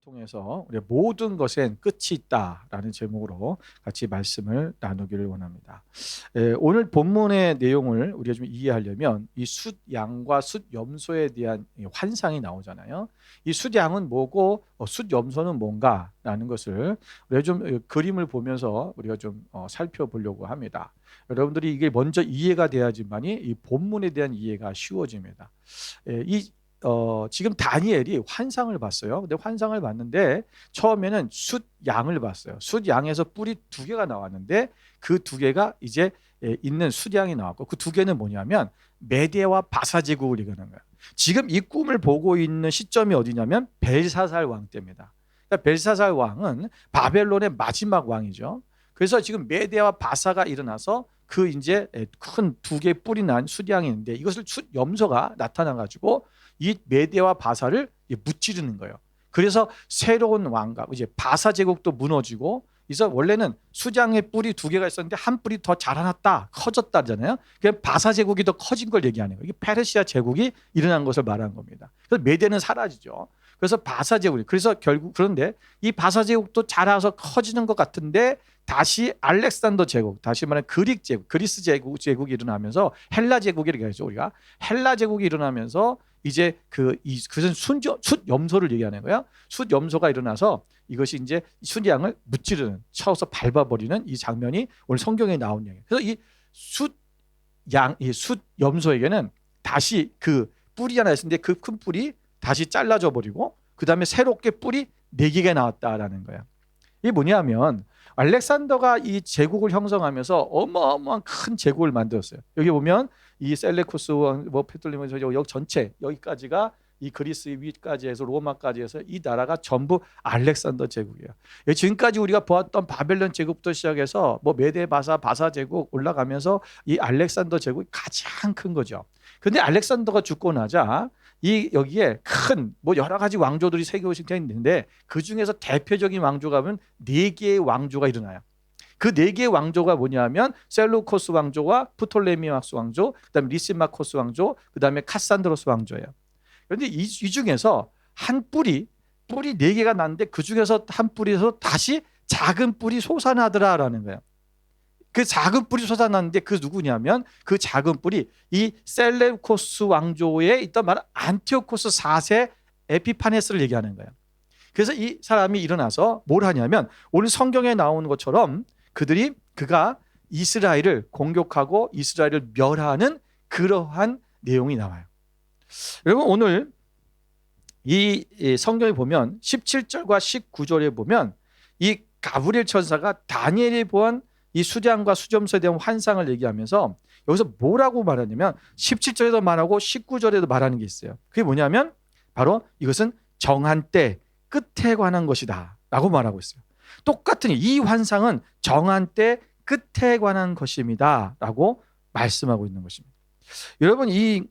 통해서 우리 모든 것엔 끝이 있다라는 제목으로 같이 말씀을 나누기를 원합니다. 오늘 본문의 내용을 우리가 좀 이해하려면 이 숫양과 숫염소에 대한 환상이 나오잖아요. 이 숫양은 뭐고 숫염소는 뭔가라는 것을 우리가 좀 그림을 보면서 우리가 좀 살펴보려고 합니다. 여러분들이 이게 먼저 이해가 돼야지만이 이 본문에 대한 이해가 쉬워집니다. 지금 다니엘이 환상을 봤어요. 근데 환상을 봤는데 처음에는 숫양을 봤어요. 숫양에서 뿔이 두 개가 나왔는데 그 두 개가 이제 있는 숫양이 나왔고 그 두 개는 뭐냐면 메대와 바사 제국을 얘기하는 거예요. 지금 이 꿈을 보고 있는 시점이 어디냐면 벨사살 왕 때입니다. 그러니까 벨사살 왕은 바벨론의 마지막 왕이죠. 그래서 지금 메대와 바사가 일어나서 그 이제 큰 두 개의 뿔이 난 숫양이 있는데 이것을 숫염소가 나타나 가지고 이 메대와 바사를 무찌르는 거예요. 그래서 새로운 왕각, 이제 바사 제국도 무너지고, 그래서 원래는 숫양의 뿔이 두 개가 있었는데 한 뿔이 더 자라났다, 커졌다잖아요. 그래서 바사 제국이 더 커진 걸 얘기하는 거예요. 이게 페르시아 제국이 일어난 것을 말하는 겁니다. 그래서 메대는 사라지죠. 그래서 바사 제국이, 그래서 결국 그런데 이 바사 제국도 자라서 커지는 것 같은데 다시 알렉산더 제국, 다시 말하면 그릭 제국, 그리스 제국이 일어나면서 헬라 제국이 이렇게 하죠. 우리가 헬라 제국이 일어나면서 이제 그것은 숫염소를 얘기하는 거예요. 숫염소가 일어나서 이것이 이제 숫양을 무찌르는, 쳐서 밟아버리는 이 장면이 오늘 성경에 나온 얘기예요. 그래서 이 숫염소에게는 다시 그 뿔이 하나 있었는데 그 큰 뿔이 다시 잘라져 버리고 그 다음에 새롭게 뿔이 4개가 나왔다라는 거예요. 이게 뭐냐면 알렉산더가 이 제국을 형성하면서 어마어마한 큰 제국을 만들었어요. 여기 보면 이 셀레쿠스 왕, 페톨리모스 여기 전체 여기까지가 이 그리스 위까지 해서 로마까지 해서 이 나라가 전부 알렉산더 제국이에요. 지금까지 우리가 보았던 바벨론 제국부터 시작해서 메데 바사 제국 올라가면서 이 알렉산더 제국이 가장 큰 거죠. 근데 알렉산더가 죽고 나자 여기에 큰 여러 가지 왕조들이 세계로 있는데 그 중에서 대표적인 왕조가 보면 4개의 왕조가 일어나요. 그 4개의 왕조가 뭐냐면 셀루코스 왕조와 프톨레미아스 왕조, 그다음에 리시마코스 왕조, 그다음에 카산드로스 왕조예요. 그런데 이 중에서 한 뿔이 4개가 났는데 그 중에서 한 뿔에서 다시 작은 뿔이 솟아나더라라는 거예요. 그 작은 뿔이 솟아났는데 그 누구냐면 그 작은 뿔이 이 셀레우코스 왕조에 있던 말 안티오코스 4세 에피파네스를 얘기하는 거예요. 그래서 이 사람이 일어나서 뭘 하냐면 오늘 성경에 나오는 것처럼 그가 이스라엘을 공격하고 이스라엘을 멸하는 그러한 내용이 나와요. 여러분 오늘 이 성경에 보면 17절과 19절에 보면 이 가브리엘 천사가 다니엘이 보한 이 숫양과 숫염소에 대한 환상을 얘기하면서 여기서 뭐라고 말하냐면 17절에도 말하고 19절에도 말하는 게 있어요. 그게 뭐냐면 바로 이것은 정한 때 끝에 관한 것이다 라고 말하고 있어요. 똑같은 이 환상은 정한 때 끝에 관한 것입니다 라고 말씀하고 있는 것입니다. 여러분 이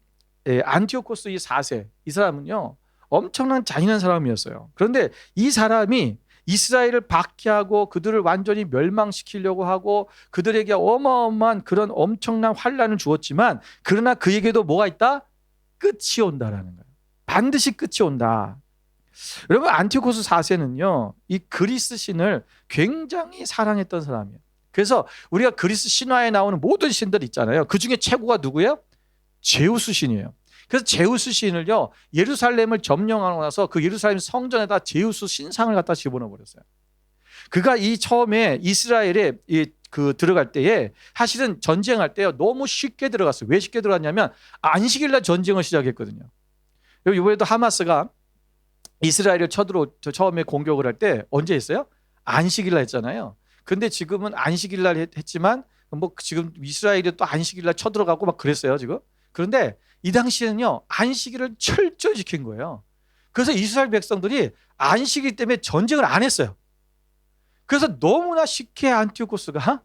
안티오코스 이 4세 이 사람은요 엄청난 잔인한 사람이었어요. 그런데 이 사람이 이스라엘을 박해하고 그들을 완전히 멸망시키려고 하고 그들에게 어마어마한 그런 엄청난 환란을 주었지만 그러나 그에게도 뭐가 있다? 끝이 온다라는 거예요. 반드시 끝이 온다. 여러분 안티오코스 4세는요 이 그리스 신을 굉장히 사랑했던 사람이에요. 그래서 우리가 그리스 신화에 나오는 모든 신들 있잖아요. 그 중에 최고가 누구예요? 제우스 신이에요. 그래서 제우스 신을요 예루살렘을 점령하고 나서 그 예루살렘 성전에다 제우스 신상을 갖다 집어넣어 버렸어요. 그가 이 처음에 이스라엘에 들어갈 때에 사실은 전쟁할 때요 너무 쉽게 들어갔어요. 왜 쉽게 들어갔냐면 안식일날 전쟁을 시작했거든요. 이번에도 하마스가 이스라엘을 처음에 공격을 할 때 언제 했어요? 안식일날 했잖아요. 근데 지금은 안식일날 했지만 지금 이스라엘이 또 안식일날 쳐들어가고 막 그랬어요 지금. 그런데 이 당시에는요 안식일을 철저히 지킨 거예요. 그래서 이스라엘 백성들이 안식일 때문에 전쟁을 안 했어요. 그래서 너무나 쉽게 안티오코스가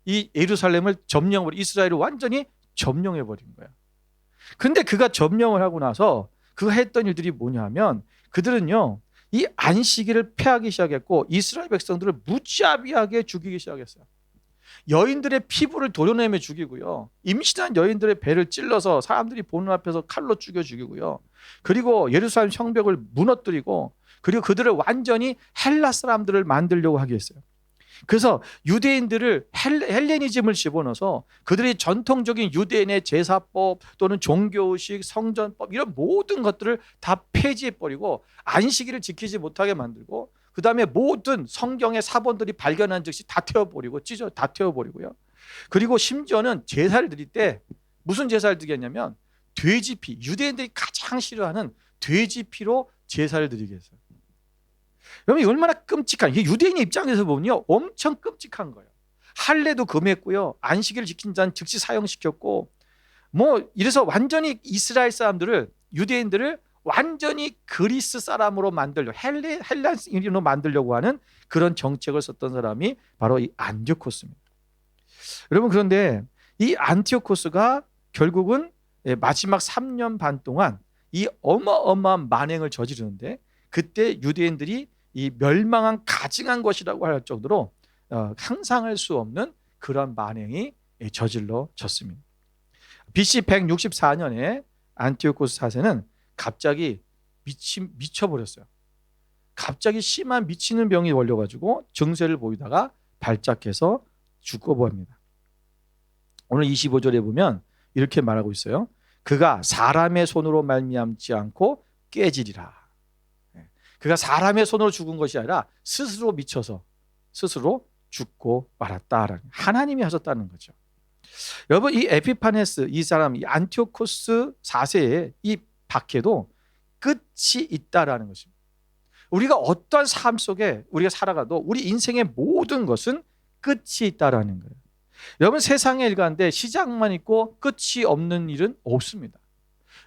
이 예루살렘을 이스라엘을 완전히 점령해 버린 거예요. 근데 그가 점령을 하고 나서 그가 했던 일들이 뭐냐면 그들은요 이 안식일을 폐하기 시작했고 이스라엘 백성들을 무자비하게 죽이기 시작했어요. 여인들의 피부를 도려내며 죽이고요. 임신한 여인들의 배를 찔러서 사람들이 보는 앞에서 칼로 죽여 죽이고요. 그리고 예루살렘 성벽을 무너뜨리고 그리고 그들을 완전히 헬라 사람들을 만들려고 하기 했어요. 그래서 유대인들을 헬레니즘을 집어넣어서 그들의 전통적인 유대인의 제사법 또는 종교의식, 성전법 이런 모든 것들을 다 폐지해버리고 안식일을 지키지 못하게 만들고, 그 다음에 모든 성경의 사본들이 발견한 즉시 다 태워버리고 다 태워버리고요. 그리고 심지어는 제사를 드릴 때 무슨 제사를 드리겠냐면 돼지피, 유대인들이 가장 싫어하는 돼지피로 제사를 드리게 했어요. 여러분, 얼마나 끔찍한, 이게 유대인의 입장에서 보면요 엄청 끔찍한 거예요. 할례도 금했고요, 안식일을 지킨 자는 즉시 사형시켰고, 뭐 이래서 완전히 이스라엘 사람들을, 유대인들을 완전히 그리스 사람으로 만들려고, 헬라인으로 만들려고 하는 그런 정책을 썼던 사람이 바로 이 안티오코스입니다. 여러분, 그런데 이 안티오코스가 결국은 마지막 3년 반 동안 이 어마어마한 만행을 저지르는데, 그때 유대인들이 이 멸망한 가증한 것이라고 할 정도로 상상할 수 없는 그런 만행이 저질러졌습니다. BC 164년에 안티오코스 4세는 갑자기 미쳐버렸어요. 갑자기 심한 미치는 병이 걸려가지고 증세를 보이다가 발작해서 죽어버립니다. 오늘 25절에 보면 이렇게 말하고 있어요. 그가 사람의 손으로 말미암지 않고 깨지리라. 그가 사람의 손으로 죽은 것이 아니라 스스로 미쳐서 스스로 죽고 말았다. 하나님이 하셨다는 거죠. 여러분, 이 에피파네스, 이 사람, 이 안티오코스 4세의 이 박해도 끝이 있다라는 것입니다. 우리가 어떠한 삶 속에 우리가 살아가도 우리 인생의 모든 것은 끝이 있다라는 거예요. 여러분, 세상의 일가인데 시작만 있고 끝이 없는 일은 없습니다.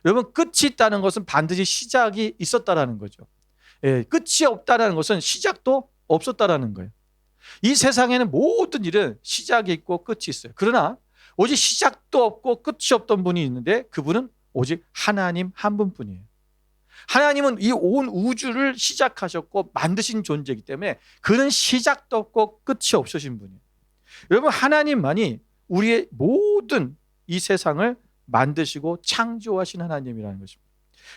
여러분, 끝이 있다는 것은 반드시 시작이 있었다라는 거죠. 끝이 없다라는 것은 시작도 없었다라는 거예요. 이 세상에는 모든 일은 시작이 있고 끝이 있어요. 그러나 오직 시작도 없고 끝이 없던 분이 있는데 그분은 오직 하나님 한 분뿐이에요. 하나님은 이 온 우주를 시작하셨고 만드신 존재이기 때문에 그는 시작도 없고 끝이 없으신 분이에요. 여러분, 하나님만이 우리의 모든 이 세상을 만드시고 창조하신 하나님이라는 것입니다.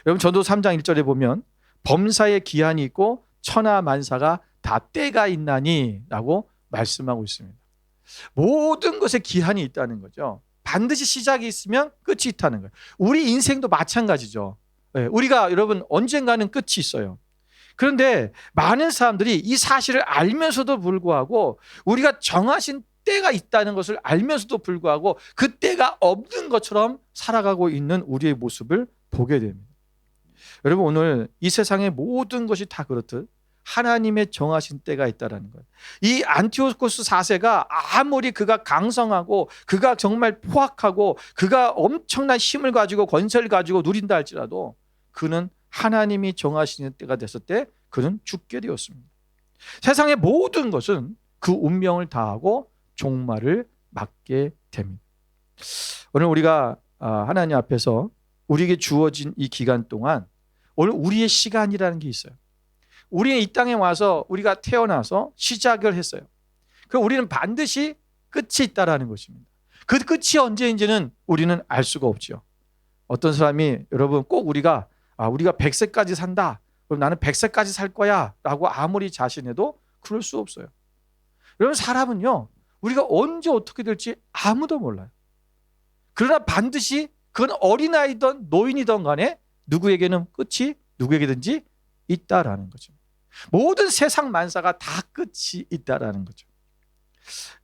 여러분, 전도서 3장 1절에 보면 범사에 기한이 있고 천하 만사가 다 때가 있나니 라고 말씀하고 있습니다. 모든 것에 기한이 있다는 거죠. 반드시 시작이 있으면 끝이 있다는 거예요. 우리 인생도 마찬가지죠. 우리가 여러분 언젠가는 끝이 있어요. 그런데 많은 사람들이 이 사실을 알면서도 불구하고 우리가 정하신 때가 있다는 것을 알면서도 불구하고 그 때가 없는 것처럼 살아가고 있는 우리의 모습을 보게 됩니다. 여러분, 오늘 이 세상의 모든 것이 다 그렇듯 하나님의 정하신 때가 있다는 거예요. 이 안티오코스 4세가 아무리 그가 강성하고 그가 정말 포악하고 그가 엄청난 힘을 가지고 권세를 가지고 누린다 할지라도 그는 하나님이 정하시는 때가 됐을 때 그는 죽게 되었습니다. 세상의 모든 것은 그 운명을 다하고 종말을 맞게 됩니다. 오늘 우리가 하나님 앞에서 우리에게 주어진 이 기간 동안 오늘 우리의 시간이라는 게 있어요. 우리는 이 땅에 와서 우리가 태어나서 시작을 했어요. 그럼 우리는 반드시 끝이 있다라는 것입니다. 그 끝이 언제인지는 우리는 알 수가 없죠. 어떤 사람이 여러분 꼭 우리가 100세까지 산다. 그럼 나는 100세까지 살 거야 라고 아무리 자신해도 그럴 수 없어요. 여러분, 사람은요 우리가 언제 어떻게 될지 아무도 몰라요. 그러나 반드시 그건 어린아이든 노인이든 간에 누구에게는 끝이 누구에게든지 있다라는 거죠. 모든 세상 만사가 다 끝이 있다라는 거죠.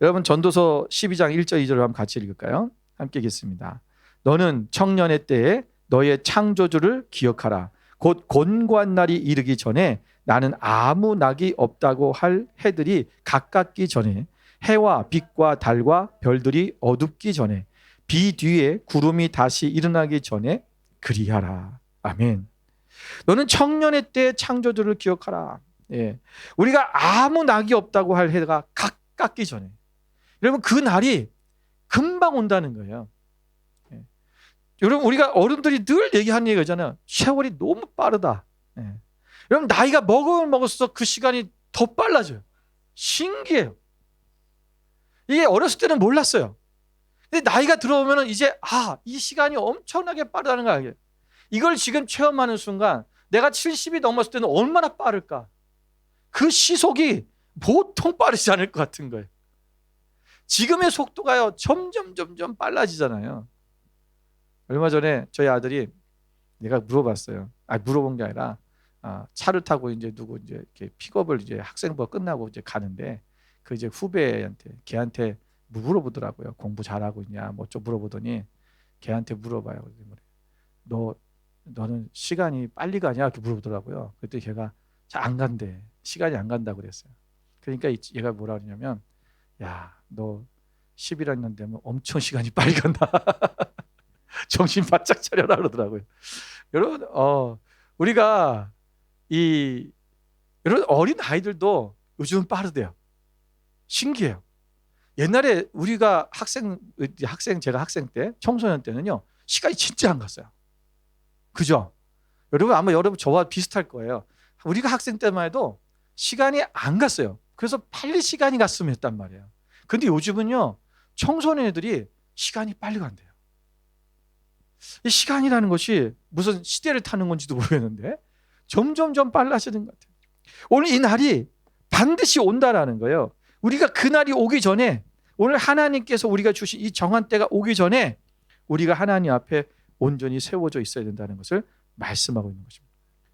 여러분, 전도서 12장 1절 2절을 한번 같이 읽을까요? 함께 읽겠습니다. 너는 청년의 때에 너의 창조주를 기억하라. 곧 곤고한 날이 이르기 전에 나는 아무 낙이 없다고 할 해들이 가깝기 전에 해와 빛과 달과 별들이 어둡기 전에 비 뒤에 구름이 다시 일어나기 전에 그리하라. 아멘. 너는 청년의 때 창조주를 기억하라. 우리가 아무 낙이 없다고 할 해가 가깝기 전에, 여러분 그 날이 금방 온다는 거예요. 여러분, 우리가 어른들이 늘 얘기하는 얘기가 있잖아요. 세월이 너무 빠르다. 여러분, 나이가 먹을수록 그 시간이 더 빨라져요. 신기해요. 이게 어렸을 때는 몰랐어요. 근데 나이가 들어오면 이제 이 시간이 엄청나게 빠르다는 걸 알게 돼요. 이걸 지금 체험하는 순간 내가 70이 넘었을 때는 얼마나 빠를까? 그 시속이 보통 빠르지 않을 것 같은 거예요. 지금의 속도가요, 점점 빨라지잖아요. 얼마 전에 저희 아들이, 내가 물어봤어요. 물어본 게 아니라, 차를 타고 이제 누구 이제 이렇게 픽업을 이제 학생부가 끝나고 이제 가는데, 그 이제 후배한테, 걔한테 물어보더라고요. 공부 잘하고 있냐, 뭐 좀 물어보더니, 걔한테 물어봐요. 너는 시간이 빨리 가냐? 이렇게 물어보더라고요. 그랬더니 걔가 잘 안 간대. 시간이 안 간다고 그랬어요. 그러니까 얘가 뭐라 그러냐면, 야, 너 10이라는 년 되면 엄청 시간이 빨리 간다. 정신 바짝 차려라 그러더라고요. 여러분, 우리가 여러분, 어린 아이들도 요즘은 빠르대요. 신기해요. 옛날에 우리가 제가 학생 때, 청소년 때는요, 시간이 진짜 안 갔어요. 그죠? 여러분, 아마 여러분 저와 비슷할 거예요. 우리가 학생 때만 해도 시간이 안 갔어요. 그래서 빨리 시간이 갔으면 했단 말이에요. 근데 요즘은요, 청소년애들이 시간이 빨리 간대요. 이 시간이라는 것이 무슨 시대를 타는 건지도 모르겠는데 점점 빨라지는 것 같아요. 오늘 이 날이 반드시 온다라는 거예요. 우리가 그 날이 오기 전에, 오늘 하나님께서 우리가 주신 이 정한 때가 오기 전에 우리가 하나님 앞에 온전히 세워져 있어야 된다는 것을 말씀하고 있는 것입니다.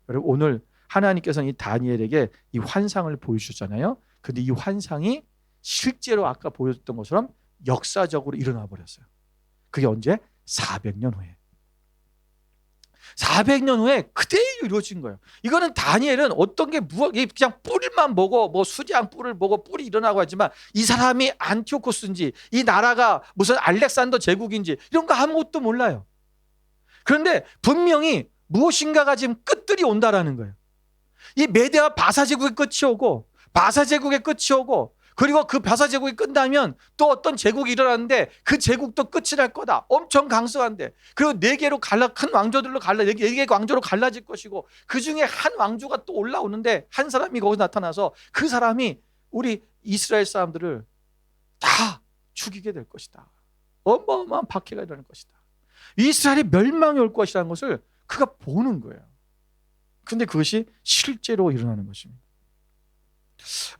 여러분, 오늘 하나님께서는 이 다니엘에게 이 환상을 보여주셨잖아요. 근데 이 환상이 실제로 아까 보여줬던 것처럼 역사적으로 일어나 버렸어요. 그게 언제? 400년 후에. 400년 후에 그대로 이루어진 거예요. 이거는 다니엘은 어떤 게 그냥 뿌리만 보고, 뭐 수장 뿔을 보고 뿔이 일어나고 하지만, 이 사람이 안티오코스인지 이 나라가 무슨 알렉산더 제국인지 이런 거 아무것도 몰라요. 그런데 분명히 무엇인가가 지금 끝들이 온다라는 거예요. 이 메대와 바사 제국의 끝이 오고, 바사 제국의 끝이 오고, 그리고 그 바사 제국이 끝나면 또 어떤 제국이 일어나는데 그 제국도 끝이 날 거다. 엄청 강성한데. 그리고 네 개로 큰 왕조들로 네 개 왕조로 갈라질 것이고, 그 중에 한 왕조가 또 올라오는데 한 사람이 거기서 나타나서 그 사람이 우리 이스라엘 사람들을 다 죽이게 될 것이다. 어마어마한 박해가 일어날 것이다. 이스라엘의 멸망이 올 것이라는 것을 그가 보는 거예요. 근데 그것이 실제로 일어나는 것입니다.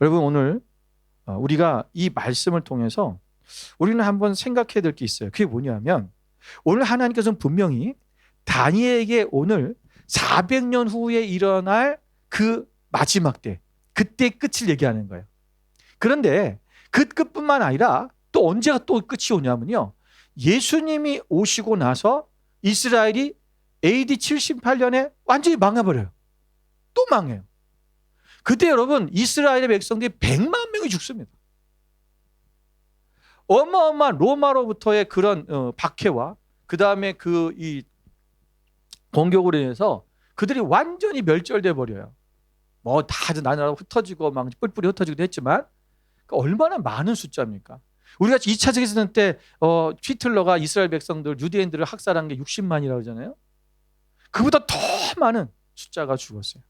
여러분, 오늘 우리가 이 말씀을 통해서 우리는 한번 생각해야 될 게 있어요. 그게 뭐냐면, 오늘 하나님께서는 분명히 다니엘에게 오늘 400년 후에 일어날 그 마지막 때, 그때 끝을 얘기하는 거예요. 그런데 그 끝뿐만 아니라 또 언제가 또 끝이 오냐면요, 예수님이 오시고 나서 이스라엘이 AD 78년에 완전히 망해버려요. 또 망해요. 그때 여러분, 이스라엘의 백성들이 100만 명이 죽습니다. 어마어마한 로마로부터의 그런 박해와 그 다음에 이 공격으로 인해서 그들이 완전히 멸절돼 버려요. 뭐 다 나라로 흩어지고 막 뿔뿔이 흩어지기도 했지만, 얼마나 많은 숫자입니까? 우리가 2차 세계대전 때 히틀러가 이스라엘 백성들, 유대인들을 학살한 게 60만이라고 하잖아요. 그보다 더 많은 숫자가 죽었어요.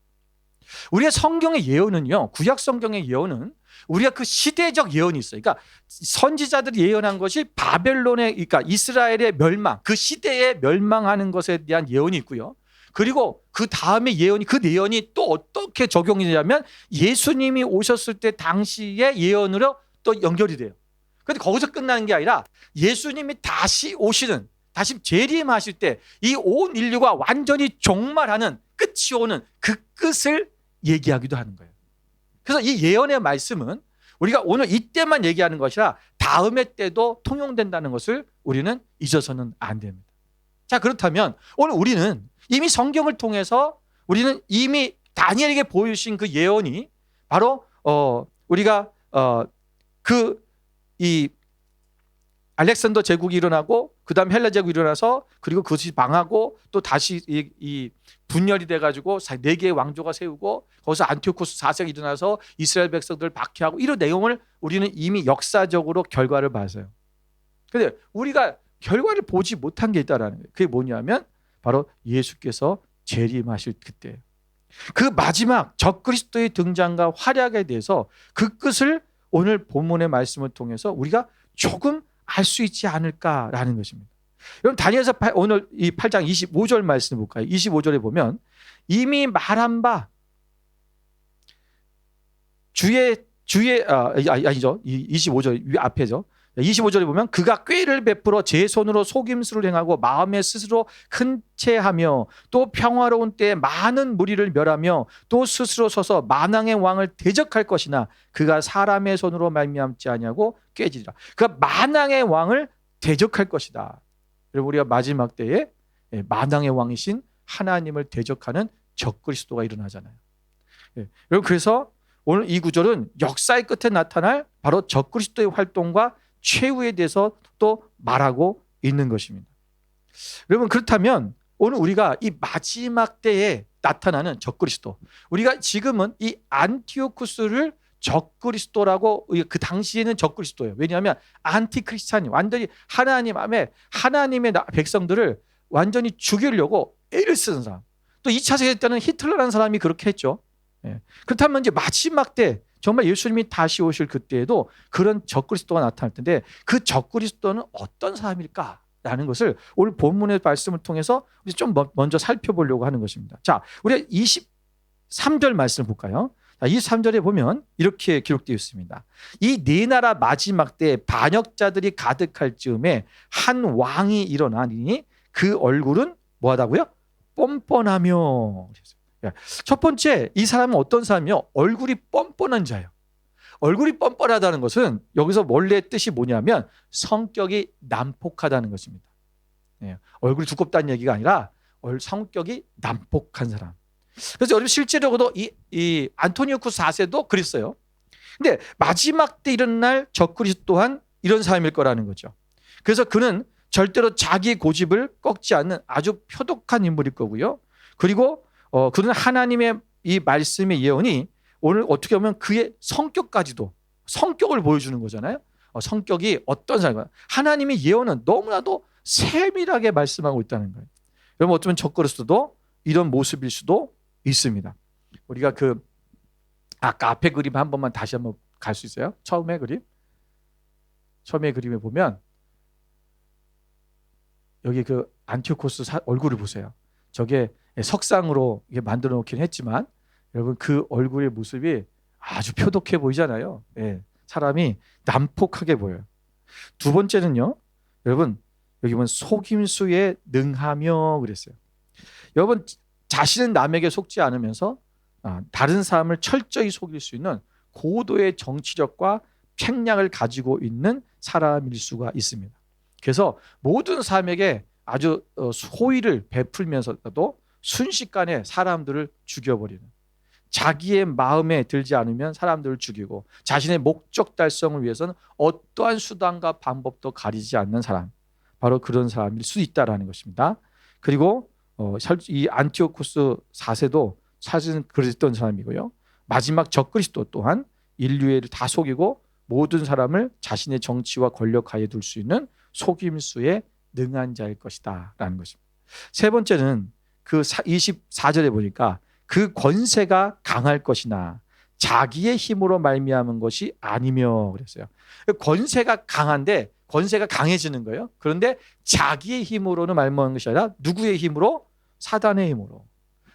우리의 성경의 예언은요, 구약 성경의 예언은 우리가 그 시대적 예언이 있어요. 그러니까 선지자들이 예언한 것이 그러니까 이스라엘의 멸망, 그 시대에 멸망하는 것에 대한 예언이 있고요. 그리고 그 다음에 그 예언이 또 어떻게 적용이 되냐면, 예수님이 오셨을 때 당시의 예언으로 또 연결이 돼요. 그런데 거기서 끝나는 게 아니라 예수님이 다시 재림하실 때 이 온 인류가 완전히 종말하는, 끝이 오는 그 끝을 얘기하기도 하는 거예요. 그래서 이 예언의 말씀은 우리가 오늘 이때만 얘기하는 것이라 다음의 때도 통용된다는 것을 우리는 잊어서는 안 됩니다. 자, 그렇다면 오늘 우리는 이미 성경을 통해서 우리는 이미 다니엘에게 보여주신 그 예언이 바로 우리가 이 알렉산더 제국이 일어나고, 그 다음 헬라 제국이 일어나서, 그리고 그것이 망하고 또 다시 이 분열이 돼가지고 4개의 왕조가 세우고, 거기서 안티오코스 4세가 일어나서 이스라엘 백성들을 박해하고, 이런 내용을 우리는 이미 역사적으로 결과를 봤어요. 그런데 우리가 결과를 보지 못한 게 있다라는 거예요. 그게 뭐냐면 바로 예수께서 재림하실 그때예요. 그 마지막 적그리스도의 등장과 활약에 대해서 그 끝을 오늘 본문의 말씀을 통해서 우리가 조금 알 수 있지 않을까라는 것입니다. 여러분, 다니엘서 오늘 이 8장 25절 말씀을 볼까요? 25절에 보면 이미 말한 바 아니죠. 25절 위 앞에죠. 25절에 보면 그가 꾀를 베풀어 제 손으로 속임수를 행하고 마음에 스스로 큰 채하며 또 평화로운 때에 많은 무리를 멸하며 또 스스로 서서 만왕의 왕을 대적할 것이나 그가 사람의 손으로 말미암지 아니하고 깨지리라. 그가 만왕의 왕을 대적할 것이다. 그리고 우리가 마지막 때에 만왕의 왕이신 하나님을 대적하는 적그리스도가 일어나잖아요. 여러분, 그래서 오늘 이 구절은 역사의 끝에 나타날 바로 적그리스도의 활동과 최후에 대해서 또 말하고 있는 것입니다. 여러분, 그렇다면 오늘 우리가 이 마지막 때에 나타나는 적그리스도, 우리가 지금은 이 안티오쿠스를 적그리스도라고, 그 당시에는 적그리스도예요. 왜냐하면 안티크리스찬이 완전히 하나님의 백성들을 완전히 죽이려고 애를 쓰는 사람, 또 2차 세계 때는 히틀러라는 사람이 그렇게 했죠. 그렇다면 이제 마지막 때 정말 예수님이 다시 오실 그때에도 그런 적그리스도가 나타날 텐데, 그 적그리스도는 어떤 사람일까라는 것을 오늘 본문의 말씀을 통해서 우리 좀 먼저 살펴보려고 하는 것입니다. 자, 우리 23절 말씀을 볼까요? 자, 23절에 보면 이렇게 기록되어 있습니다. 이 네 나라 마지막 때 반역자들이 가득할 즈음에 한 왕이 일어나니 그 얼굴은 뭐하다고요? 뻔뻔하며. 첫 번째, 이 사람은 어떤 사람이요? 얼굴이 뻔뻔한 자예요. 얼굴이 뻔뻔하다는 것은 여기서 원래 뜻이 뭐냐면 성격이 난폭하다는 것입니다. 얼굴이 두껍다는 얘기가 아니라 성격이 난폭한 사람. 그래서 여러분, 실제로도 이 안토니우쿠스 4세도 그랬어요. 근데 마지막 때 일어날 적그리스도 또한 이런 사람일 거라는 거죠. 그래서 그는 절대로 자기 고집을 꺾지 않는 아주 표독한 인물일 거고요. 그리고 그는 하나님의 이 말씀의 예언이 오늘 어떻게 보면 그의 성격을 보여주는 거잖아요. 성격이 어떤 사람인가. 하나님의 예언은 너무나도 세밀하게 말씀하고 있다는 거예요. 여러분, 어쩌면 적그리스도도 이런 모습일 수도 있습니다. 우리가 아까 앞에 그림 한 번만 다시 한번 갈 수 있어요? 처음에 그림에 보면 여기 그 안티오코스 얼굴을 보세요. 저게 석상으로 만들어 놓긴 했지만 여러분, 그 얼굴의 모습이 아주 표독해 보이잖아요. 사람이 난폭하게 보여요. 두 번째는요, 여러분, 여기 보면 속임수에 능하며 그랬어요. 여러분, 자신은 남에게 속지 않으면서 다른 사람을 철저히 속일 수 있는 고도의 정치력과 팽량을 가지고 있는 사람일 수가 있습니다. 그래서 모든 사람에게 아주 호의를 베풀면서도 순식간에 사람들을 죽여버리는, 자기의 마음에 들지 않으면 사람들을 죽이고 자신의 목적 달성을 위해서는 어떠한 수단과 방법도 가리지 않는 사람, 바로 그런 사람일 수 있다라는 것입니다. 그리고 이 안티오쿠스 4세도 사실은 그랬던 사람이고요. 마지막 적그리스도 또한 인류를 다 속이고 모든 사람을 자신의 정치와 권력하에 둘 수 있는 속임수에 능한 자일 것이다 라는 것입니다. 세 번째는 그 24절에 보니까 그 권세가 강할 것이나 자기의 힘으로 말미암은 것이 아니며 그랬어요. 권세가 강한데 권세가 강해지는 거예요. 그런데 자기의 힘으로는 말미암은 것이 아니라 누구의 힘으로? 사단의 힘으로,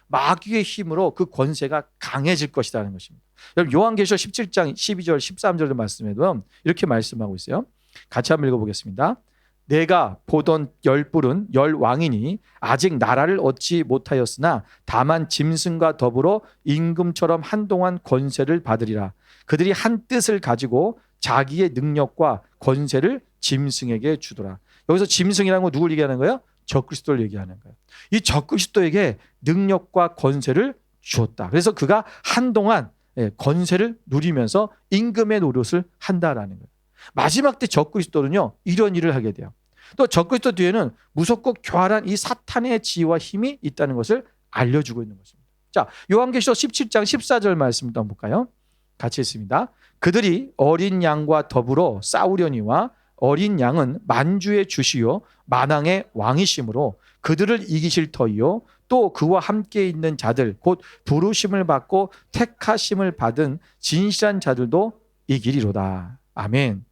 마귀의 힘으로 그 권세가 강해질 것이라는 것입니다. 여러분, 요한계시록 17장 12절 13절의 말씀에도 이렇게 말씀하고 있어요. 같이 한번 읽어보겠습니다. 내가 보던 열뿔은 열 왕이니 아직 나라를 얻지 못하였으나 다만 짐승과 더불어 임금처럼 한동안 권세를 받으리라. 그들이 한 뜻을 가지고 자기의 능력과 권세를 짐승에게 주더라. 여기서 짐승이라는 건 누굴 얘기하는 거예요? 적그리스도를 얘기하는 거예요. 이 적그리스도에게 능력과 권세를 주었다. 그래서 그가 한동안 권세를 누리면서 임금의 노릇을 한다라는 거예요. 마지막 때 적그리스도는요, 이런 일을 하게 돼요. 또 적그리스도 뒤에는 무섭고 교활한 이 사탄의 지혜와 힘이 있다는 것을 알려주고 있는 것입니다. 자, 요한계시록 17장 14절 말씀 한번 볼까요? 같이 읽습니다. 그들이 어린 양과 더불어 싸우려니와 어린 양은 만주의 주시요 만왕의 왕이심으로 그들을 이기실 터이요 또 그와 함께 있는 자들 곧 부르심을 받고 택하심을 받은 진실한 자들도 이기리로다. 아멘.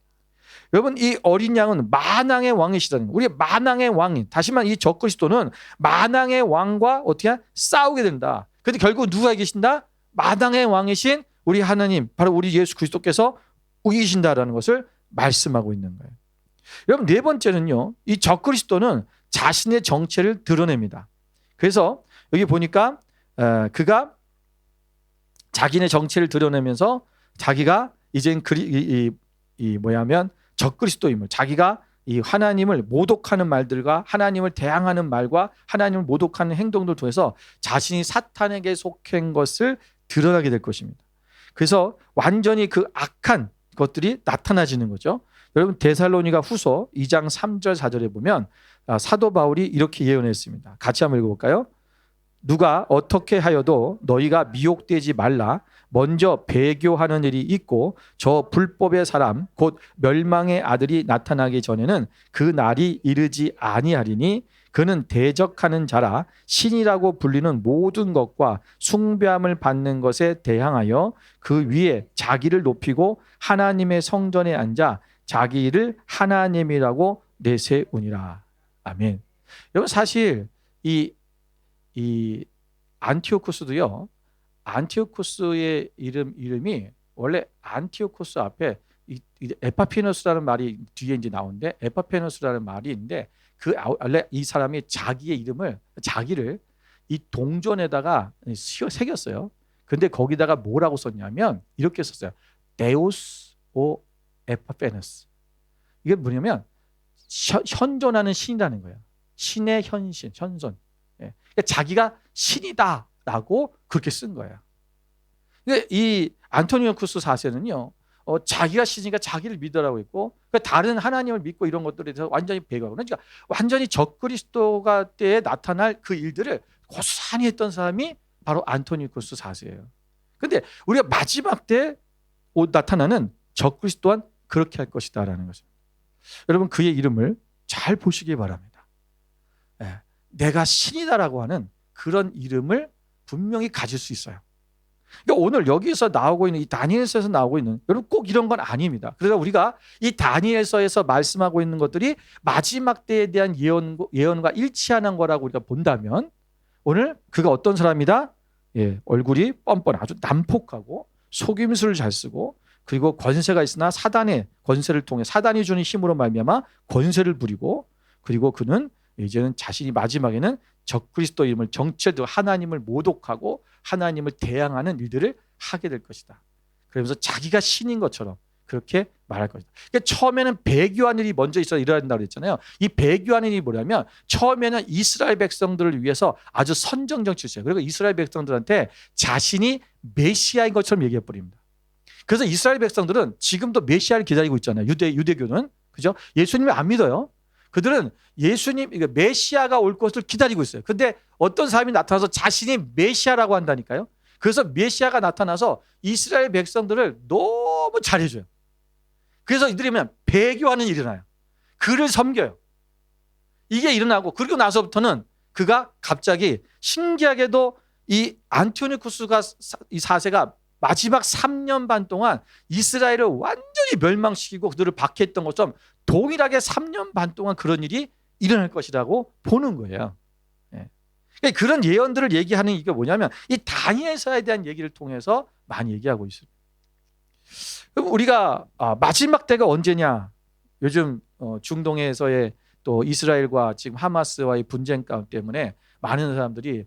여러분, 이 어린 양은 만왕의 왕이시다는 거예요. 우리 만왕의 왕이, 다시 말해 이 적그리스도는 만왕의 왕과 어떻게 싸우게 된다. 근데 결국 누가 이기신다? 마당의 왕이신 우리 하나님, 바로 우리 예수 그리스도께서 이기신다라는 것을 말씀하고 있는 거예요. 여러분, 네 번째는요, 이 적그리스도는 자신의 정체를 드러냅니다. 그래서 여기 보니까 그가 자기네 정체를 드러내면서 자기가 이젠 뭐냐면 적그리스도임을, 자기가 이 하나님을 모독하는 말들과 하나님을 대항하는 말과 하나님을 모독하는 행동들 통해서 자신이 사탄에게 속한 것을 드러나게 될 것입니다. 그래서 완전히 그 악한 것들이 나타나지는 거죠. 여러분, 데살로니가 후서 2장 3절 4절에 보면 사도 바울이 이렇게 예언했습니다. 같이 한번 읽어볼까요? 누가 어떻게 하여도 너희가 미혹되지 말라. 먼저 배교하는 일이 있고 저 불법의 사람 곧 멸망의 아들이 나타나기 전에는 그 날이 이르지 아니하리니 그는 대적하는 자라 신이라고 불리는 모든 것과 숭배함을 받는 것에 대항하여 그 위에 자기를 높이고 하나님의 성전에 앉아 자기를 하나님이라고 내세우니라. 아멘. 여러분, 사실 이 안티오쿠스도요, 안티오쿠스의 이름이 원래 안티오쿠스 앞에 에파피너스라는 말이 뒤에 이제 나오는데, 에파페너스라는 말이 있는데 원래 이 사람이 자기를 이 동전에다가 새겼어요. 근데 거기다가 뭐라고 썼냐면 이렇게 썼어요. 데우스 오 에파페너스. 이게 뭐냐면 현존하는 신이라는 거예요. 신의 현존. 그러니까 자기가 신이다라고 그렇게 쓴 거예요. 이 안토니오쿠스 4세는요, 자기가 신이니까 자기를 믿으라고 했고, 그러니까 다른 하나님을 믿고 이런 것들에 대해서 완전히 배교하고, 그러니까 완전히 적그리스도가 때에 나타날 그 일들을 고스란히 했던 사람이 바로 안토니오쿠스 4세예요. 그런데 우리가 마지막 때 나타나는 적그리스도 또한 그렇게 할 것이다라는 것입니다. 여러분, 그의 이름을 잘 보시기 바랍니다. 내가 신이다라고 하는 그런 이름을 분명히 가질 수 있어요. 그러니까 오늘 여기서 나오고 있는 이 다니엘서에서 나오고 있는, 여러분, 꼭 이런 건 아닙니다. 그래서 우리가 이 다니엘서에서 말씀하고 있는 것들이 마지막 때에 대한 예언과 일치하는 거라고 우리가 본다면, 오늘 그가 어떤 사람이다? 얼굴이 뻔뻔 아주 난폭하고 속임수를 잘 쓰고, 그리고 권세가 있으나 사단의 권세를 통해 사단이 주는 힘으로 말미암아 권세를 부리고, 그리고 그는 이제는 자신이 마지막에는 적그리스도 이름을 정체도 하나님을 모독하고 하나님을 대항하는 일들을 하게 될 것이다. 그러면서 자기가 신인 것처럼 그렇게 말할 것이다. 그러니까 처음에는 배교하는 일이 먼저 일어난다고 그랬잖아요. 이 배교하는 일이 뭐냐면 처음에는 이스라엘 백성들을 위해서 아주 선정 정치를 했어요. 그리고 이스라엘 백성들한테 자신이 메시아인 것처럼 얘기해 버립니다. 그래서 이스라엘 백성들은 지금도 메시아를 기다리고 있잖아요. 유대교는, 그죠? 예수님을 안 믿어요. 그들은 예수님, 메시아가 올 것을 기다리고 있어요. 근데 어떤 사람이 나타나서 자신이 메시아라고 한다니까요. 그래서 메시아가 나타나서 이스라엘 백성들을 너무 잘해줘요. 그래서 이들이 배교하는 일이 일어나요. 그를 섬겨요. 이게 일어나고, 그리고 나서부터는 그가 갑자기 신기하게도 이 안티오쿠스가 이 4세가 마지막 3년 반 동안 이스라엘을 완전히 멸망시키고 그들을 박해했던 것처럼 동일하게 3년 반 동안 그런 일이 일어날 것이라고 보는 거예요. 그러니까 그런 예언들을 얘기하는 이게 뭐냐면 이 다니엘서에 대한 얘기를 통해서 많이 얘기하고 있습니다. 그럼 우리가 마지막 때가 언제냐? 요즘 중동에서의 또 이스라엘과 지금 하마스와의 분쟁 때문에 많은 사람들이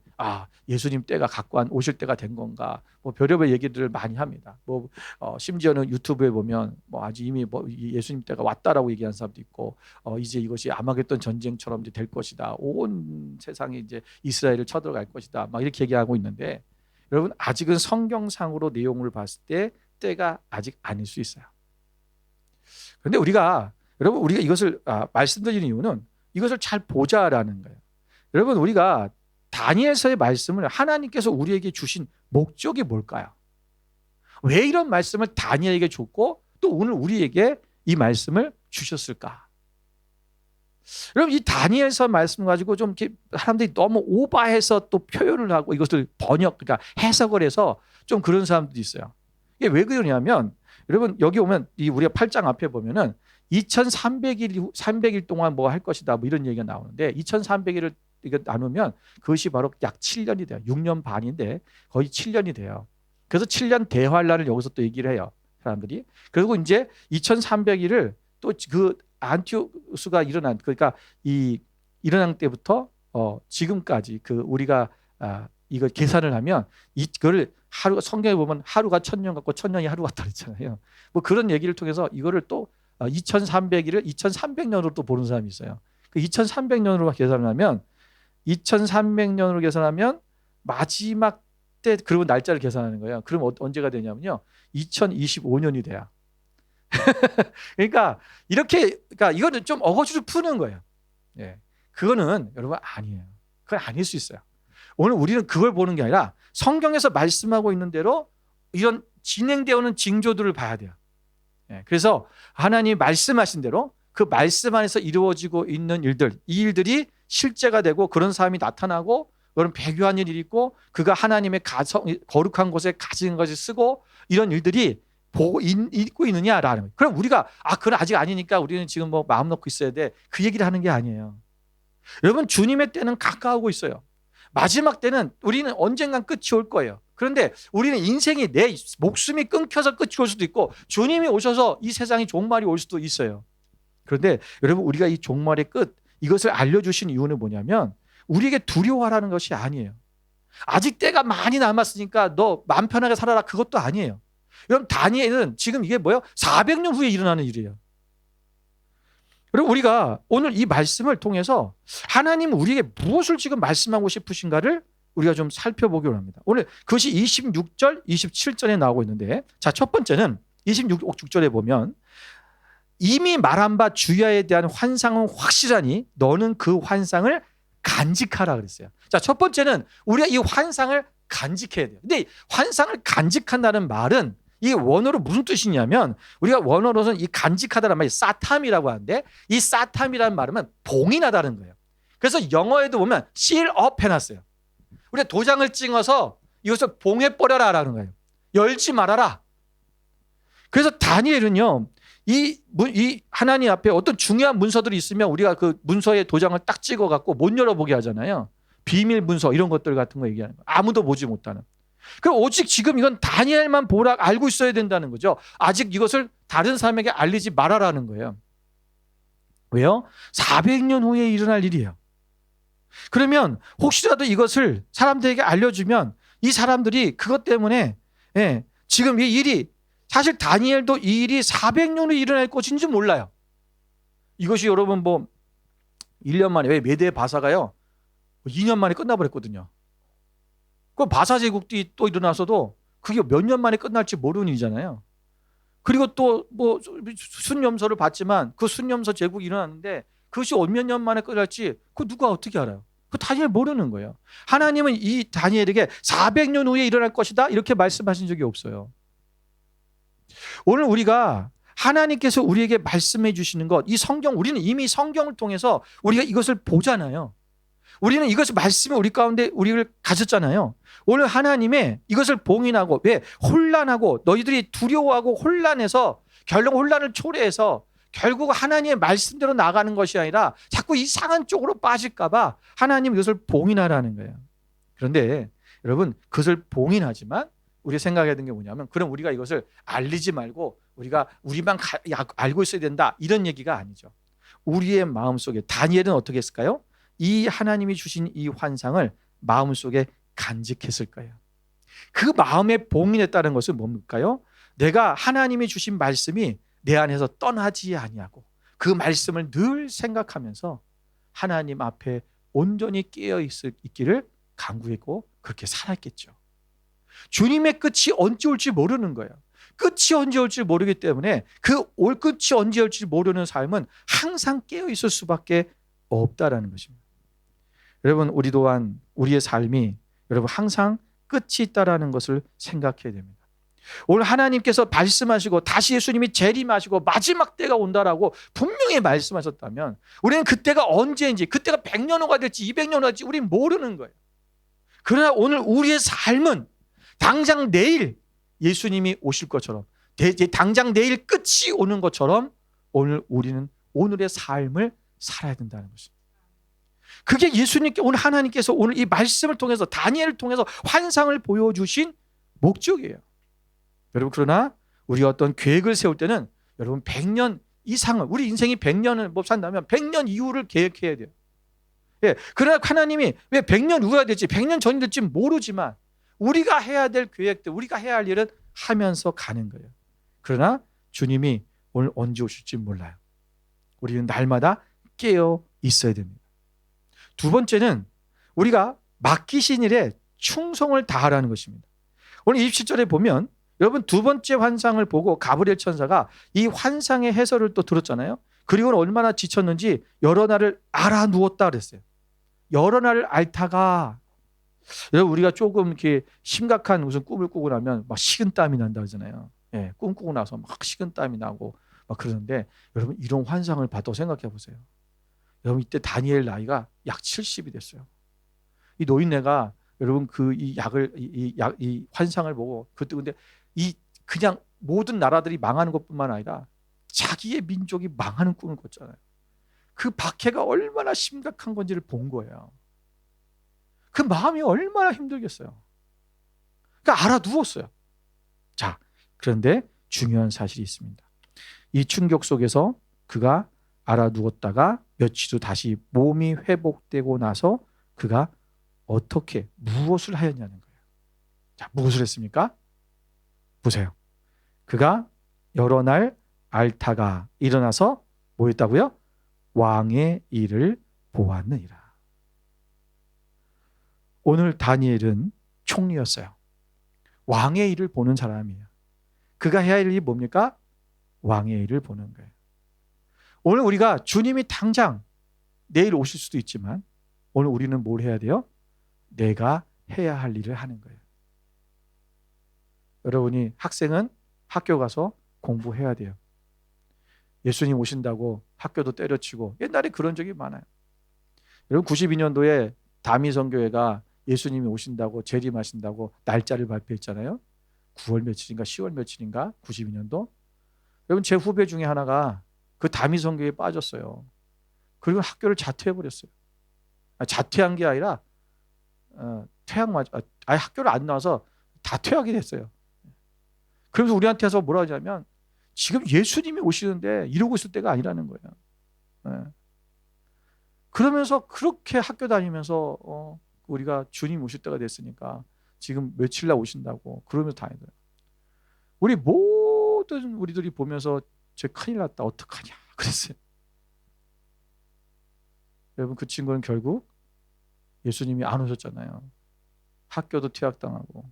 예수님 때가 오실 때가 된 건가, 뭐 별의별 얘기들을 많이 합니다. 뭐 심지어는 유튜브에 보면 아주 이미 예수님 때가 왔다라고 얘기하는 사람도 있고, 이제 이것이 아마겟돈 전쟁처럼 이제 될 것이다. 온 세상이 이제 이스라엘을 쳐들어갈 것이다. 막 이렇게 얘기하고 있는데, 여러분, 아직은 성경상으로 내용을 봤을 때 때가 아직 아닐 수 있어요. 그런데 우리가 이것을 말씀드리는 이유는 이것을 잘 보자라는 거예요. 여러분, 우리가 다니엘서의 말씀을 하나님께서 우리에게 주신 목적이 뭘까요? 왜 이런 말씀을 다니엘에게 줬고 또 오늘 우리에게 이 말씀을 주셨을까? 여러분, 이 다니엘서 말씀 가지고 좀 이렇게 사람들이 너무 오버해서 또 표현을 하고 이것을 그러니까 해석을 해서 좀 그런 사람들이 있어요. 이게 왜 그러냐면, 여러분, 여기 오면 우리가 8장 앞에 보면은 2300일 동안 뭐 할 것이다, 뭐 이런 얘기가 나오는데 2300일을 이거 나누면 그것이 바로 약 7년이 돼요. 6년 반인데 거의 7년이 돼요. 그래서 7년 대환란을 여기서 또 얘기를 해요. 사람들이. 그리고 이제 2300일을 또 그 안티오쿠스가 일어난, 그러니까 이 일어난 때부터 지금까지 그 우리가 이걸 계산을 하면 이거를 하루, 성경에 보면 하루가 1000년 같고 1000년이 하루 같다 그랬잖아요. 뭐 그런 얘기를 통해서 이거를 또 2300일을 2300년으로 또 보는 사람이 있어요. 그 2300년으로 계산하면 2300년으로 계산하면 마지막 때, 그리고 날짜를 계산하는 거예요. 그럼 언제가 되냐면요, 2025년이 돼요. 그러니까 이렇게, 그러니까 이거는 좀 어거지로 푸는 거예요. 예, 그거는 여러분 아니에요. 그건 아닐 수 있어요. 오늘 우리는 그걸 보는 게 아니라 성경에서 말씀하고 있는 대로 이런 진행되어 오는 징조들을 봐야 돼요. 예, 그래서 하나님이 말씀하신 대로 그 말씀 안에서 이루어지고 있는 일들, 이 일들이 실제가 되고 그런 사람이 나타나고 그런 배교한 일이 있고 그가 하나님의 거룩한 곳에 가진 것을 쓰고 이런 일들이 보고 있고 있느냐라는 거예요. 그럼 우리가 그건 아직 아니니까 우리는 지금 뭐 마음 놓고 있어야 돼, 그 얘기를 하는 게 아니에요. 여러분, 주님의 때는 가까우고 있어요. 마지막 때는 우리는 언젠간 끝이 올 거예요. 그런데 우리는 인생이, 내 목숨이 끊겨서 끝이 올 수도 있고 주님이 오셔서 이 세상이 종말이 올 수도 있어요. 그런데 여러분, 우리가 이 종말의 끝, 이것을 알려주신 이유는 뭐냐면 우리에게 두려워하라는 것이 아니에요. 아직 때가 많이 남았으니까 너 마음 편하게 살아라, 그것도 아니에요. 여러분, 다니엘은 지금 이게 뭐예요? 400년 후에 일어나는 일이에요. 그리고 우리가 오늘 이 말씀을 통해서 하나님은 우리에게 무엇을 지금 말씀하고 싶으신가를 우리가 좀 살펴보기 원합니다. 오늘 그것이 26절, 27절에 나오고 있는데, 자, 첫 번째는 26절에 보면 이미 말한 바 주야에 대한 환상은 확실하니 너는 그 환상을 간직하라 그랬어요. 자, 첫 번째는 우리가 이 환상을 간직해야 돼요. 근데 환상을 간직한다는 말은 이 원어로 무슨 뜻이냐면, 우리가 원어로는 이 간직하다는 말이 사탐이라고 하는데, 이 사탐이라는 말은 봉인하다는 거예요. 그래서 영어에도 보면 seal up 해놨어요. 우리가 도장을 찍어서 이것을 봉해버려라라는 거예요. 열지 말아라. 그래서 다니엘은요, 이 하나님 앞에 어떤 중요한 문서들이 있으면 우리가 그 문서에 도장을 딱 찍어갖고 못 열어보게 하잖아요. 비밀 문서 이런 것들 같은 거 얘기하는 거. 아무도 보지 못하는. 그럼 오직 지금 이건 다니엘만 알고 있어야 된다는 거죠. 아직 이것을 다른 사람에게 알리지 말아라는 거예요. 왜요? 400년 후에 일어날 일이에요. 그러면 혹시라도 이것을 사람들에게 알려주면 이 사람들이 그것 때문에, 지금 이 일이, 사실 다니엘도 이 일이 400년 후에 일어날 것인지 몰라요. 이것이 여러분 1년 만에, 왜 메데 바사가요 2년 만에 끝나버렸거든요. 그 바사 제국이 또 일어나서도 그게 몇 년 만에 끝날지 모르는 일이잖아요. 그리고 또 순염소를 봤지만 그 순염소 제국이 일어났는데 그것이 몇 년 만에 끝날지 그 누가 어떻게 알아요? 그 다니엘 모르는 거예요. 하나님은 이 다니엘에게 400년 후에 일어날 것이다 이렇게 말씀하신 적이 없어요. 오늘 우리가 하나님께서 우리에게 말씀해 주시는 것, 이 성경, 우리는 이미 성경을 통해서 우리가 이것을 보잖아요. 우리는 이것을 말씀이 우리 가운데 우리를 가졌잖아요. 오늘 하나님의 이것을 봉인하고, 왜? 혼란하고 너희들이 두려워하고 혼란해서 결국 혼란을 초래해서 결국 하나님의 말씀대로 나가는 것이 아니라 자꾸 이상한 쪽으로 빠질까 봐 하나님 이것을 봉인하라는 거예요. 그런데 여러분, 그것을 봉인하지만 우리가 생각해야 되는 게 뭐냐면, 그럼 우리가 이것을 알리지 말고 우리가 우리만 알고 있어야 된다 이런 얘기가 아니죠. 우리의 마음속에, 다니엘은 어떻게 했을까요? 이 하나님이 주신 이 환상을 마음속에 간직했을 거예요. 그 마음에 봉인했다는 것은 뭡니까요? 내가 하나님이 주신 말씀이 내 안에서 떠나지 아니하고 그 말씀을 늘 생각하면서 하나님 앞에 온전히 깨어 있기를 간구했고 그렇게 살았겠죠. 주님의 끝이 언제 올지 모르는 거예요. 끝이 언제 올지 모르기 때문에 그 올 끝이 언제 올지 모르는 삶은 항상 깨어 있을 수밖에 없다라는 것입니다. 여러분, 우리 또한 우리의 삶이 여러분 항상 끝이 있다라는 것을 생각해야 됩니다. 오늘 하나님께서 말씀하시고 다시 예수님이 재림하시고 마지막 때가 온다라고 분명히 말씀하셨다면 우리는 그때가 언제인지, 그때가 100년 후가 될지 200년 후가 될지 우리는 모르는 거예요. 그러나 오늘 우리의 삶은 당장 내일 예수님이 오실 것처럼, 당장 내일 끝이 오는 것처럼 오늘 우리는 오늘의 삶을 살아야 된다는 것입니다. 그게 예수님께 오늘 하나님께서 오늘 이 말씀을 통해서 다니엘을 통해서 환상을 보여주신 목적이에요. 여러분, 그러나 우리가 어떤 계획을 세울 때는 여러분 100년 이상을, 우리 인생이 100년을 뭐 산다면 100년 이후를 계획해야 돼요. 예, 그러나 하나님이 왜 100년 후가 될지 100년 전이 될지 모르지만 우리가 해야 될 계획들, 우리가 해야 할 일은 하면서 가는 거예요. 그러나 주님이 오늘 언제 오실지 몰라요. 우리는 날마다 깨어 있어야 됩니다. 두 번째는 우리가 맡기신 일에 충성을 다하라는 것입니다. 오늘 27절에 보면 여러분 두 번째 환상을 보고 가브리엘 천사가 이 환상의 해설을 또 들었잖아요. 그리고는 얼마나 지쳤는지 여러 날을 알아 누웠다 그랬어요. 여러 날을 앓다가, 여러분 우리가 조금 이렇게 심각한 무슨 꿈을 꾸고 나면 막 식은땀이 난다 그러잖아요. 예, 꿈꾸고 나서 막 식은땀이 나고 막 그러는데 여러분 이런 환상을 봐도 생각해 보세요. 여러분 이때 다니엘 나이가 약 70이 됐어요. 이 노인네가 여러분 이 환상을 보고 그때 근데 이 그냥 모든 나라들이 망하는 것뿐만 아니라 자기의 민족이 망하는 꿈을 꿨잖아요. 그 박해가 얼마나 심각한 건지를 본 거예요. 그 마음이 얼마나 힘들겠어요. 그러니까 알아 누웠어요. 자, 그런데 중요한 사실이 있습니다. 이 충격 속에서 그가 알아 누웠다가 며칠 후 다시 몸이 회복되고 나서 그가 어떻게 무엇을 하였냐는 거예요. 자, 무엇을 했습니까? 보세요. 그가 여러 날 앓다가 일어나서 뭐 했다고요? 왕의 일을 보았느니라. 오늘 다니엘은 총리였어요. 왕의 일을 보는 사람이에요. 그가 해야 할 일이 뭡니까? 왕의 일을 보는 거예요. 오늘 우리가 주님이 당장 내일 오실 수도 있지만 오늘 우리는 뭘 해야 돼요? 내가 해야 할 일을 하는 거예요. 여러분이 학생은 학교 가서 공부해야 돼요. 예수님 오신다고 학교도 때려치고 옛날에 그런 적이 많아요. 여러분 92년도에 다미선교회가 예수님이 오신다고 재림하신다고 날짜를 발표했잖아요. 9월 며칠인가 10월 며칠인가 92년도. 여러분 제 후배 중에 하나가 그 다미선교회에 빠졌어요. 그리고 학교를 자퇴해버렸어요. 자퇴한 게 아니라 아예 학교를 안 나와서 다 퇴학이 됐어요. 그래서 우리한테 와서 뭐라 하냐면 지금 예수님이 오시는데 이러고 있을 때가 아니라는 거예요. 그러면서 그렇게 학교 다니면서 우리가 주님 오실 때가 됐으니까 지금 며칠 날 오신다고 그러면서 다니더라고요. 우리 모든 우리들이 보면서 쟤 큰일 났다 어떡하냐 그랬어요. 여러분 그 친구는 결국 예수님이 안 오셨잖아요. 학교도 퇴학당하고.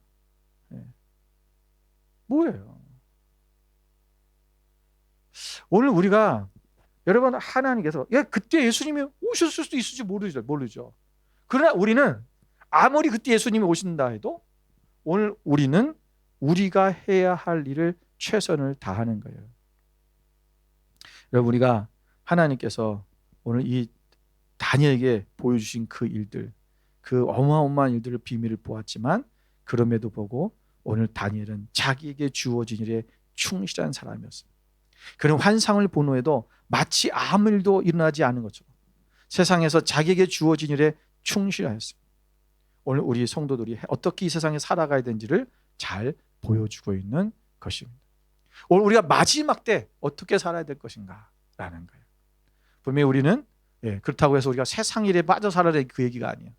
뭐예요? 오늘 우리가 여러분 하나님께서 그때 예수님이 오셨을 수도 있을지 모르죠. 그러나 우리는 아무리 그때 예수님이 오신다 해도 오늘 우리는 우리가 해야 할 일을 최선을 다하는 거예요. 여러분 우리가 하나님께서 오늘 이 다니엘에게 보여주신 그 일들, 그 어마어마한 일들을 비밀을 보았지만 그럼에도 보고 오늘 다니엘은 자기에게 주어진 일에 충실한 사람이었어요. 그는 환상을 본 후에도 마치 아무 일도 일어나지 않은 것처럼 세상에서 자기에게 주어진 일에 충실하였어요. 오늘 우리 성도들이 어떻게 이 세상에 살아가야 되는지를 잘 보여주고 있는 것입니다. 오늘 우리가 마지막 때 어떻게 살아야 될 것인가 라는 거예요. 분명히 우리는 그렇다고 해서 우리가 세상 일에 빠져 살아야 그 얘기가 아니에요.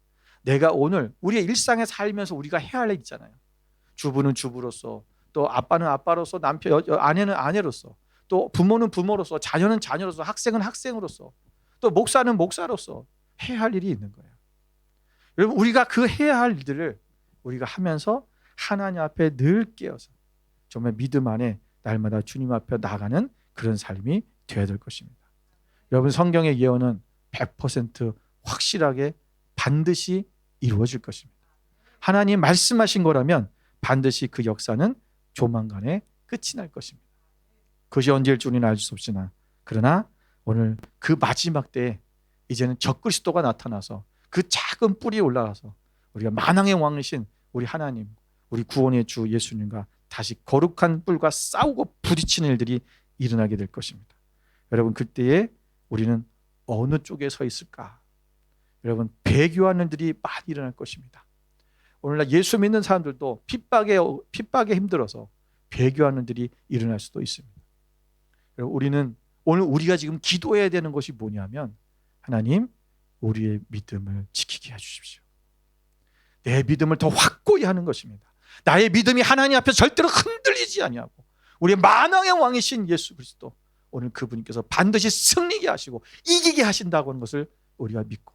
내가 오늘 우리의 일상에 살면서 우리가 해야 할 일 있잖아요. 주부는 주부로서, 또 아빠는 아빠로서, 아내는 아내로서, 또 부모는 부모로서, 자녀는 자녀로서, 학생은 학생으로서, 또 목사는 목사로서 해야 할 일이 있는 거예요. 여러분 우리가 그 해야 할 일들을 우리가 하면서 하나님 앞에 늘 깨어서 정말 믿음 안에 날마다 주님 앞에 나가는 그런 삶이 되어야 될 것입니다. 여러분 성경의 예언은 100% 확실하게 반드시 이루어질 것입니다. 하나님 말씀하신 거라면 반드시 그 역사는 조만간에 끝이 날 것입니다. 그것이 언제일 줄은 알 수 없으나 그러나 오늘 그 마지막 때에 이제는 적그리스도가 나타나서 그 작은 뿌리에 올라가서 우리가 만왕의 왕이신 우리 하나님, 우리 구원의 주 예수님과 다시 거룩한 뿔과 싸우고 부딪히는 일들이 일어나게 될 것입니다. 여러분 그때에 우리는 어느 쪽에 서 있을까? 여러분 배교하는 일이 많이 일어날 것입니다. 오늘날 예수 믿는 사람들도 핍박에 힘들어서 배교하는 일이 일어날 수도 있습니다. 우리는 오늘 우리가 지금 기도해야 되는 것이 뭐냐면 하나님 우리의 믿음을 지키게 해주십시오. 내 믿음을 더 확고히 하는 것입니다. 나의 믿음이 하나님 앞에 절대로 흔들리지 아니하고 우리의 만왕의 왕이신 예수 그리스도 오늘 그분께서 반드시 승리게 하시고 이기게 하신다고 하는 것을 우리가 믿고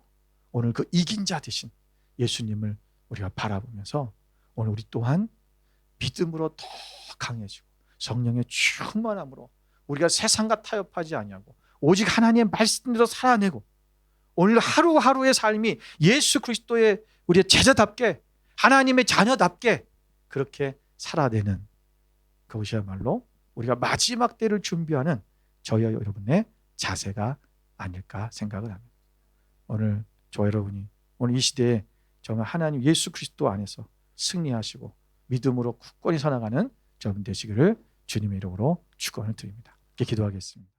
오늘 그 이긴 자 되신 예수님을 우리가 바라보면서 오늘 우리 또한 믿음으로 더 강해지고 성령의 충만함으로 우리가 세상과 타협하지 아니하고 오직 하나님의 말씀대로 살아내고 오늘 하루하루의 삶이 예수 그리스도의 우리의 제자답게 하나님의 자녀답게 그렇게 살아내는 그것이야말로 우리가 마지막 때를 준비하는 저희와 여러분의 자세가 아닐까 생각을 합니다. 오늘 저 여러분이 오늘 이 시대에 정말 하나님 예수 그리스도 안에서 승리하시고 믿음으로 굳건히 살아가는 여러분 되시기를 주님의 이름으로 축원을 드립니다. 이렇게 기도하겠습니다.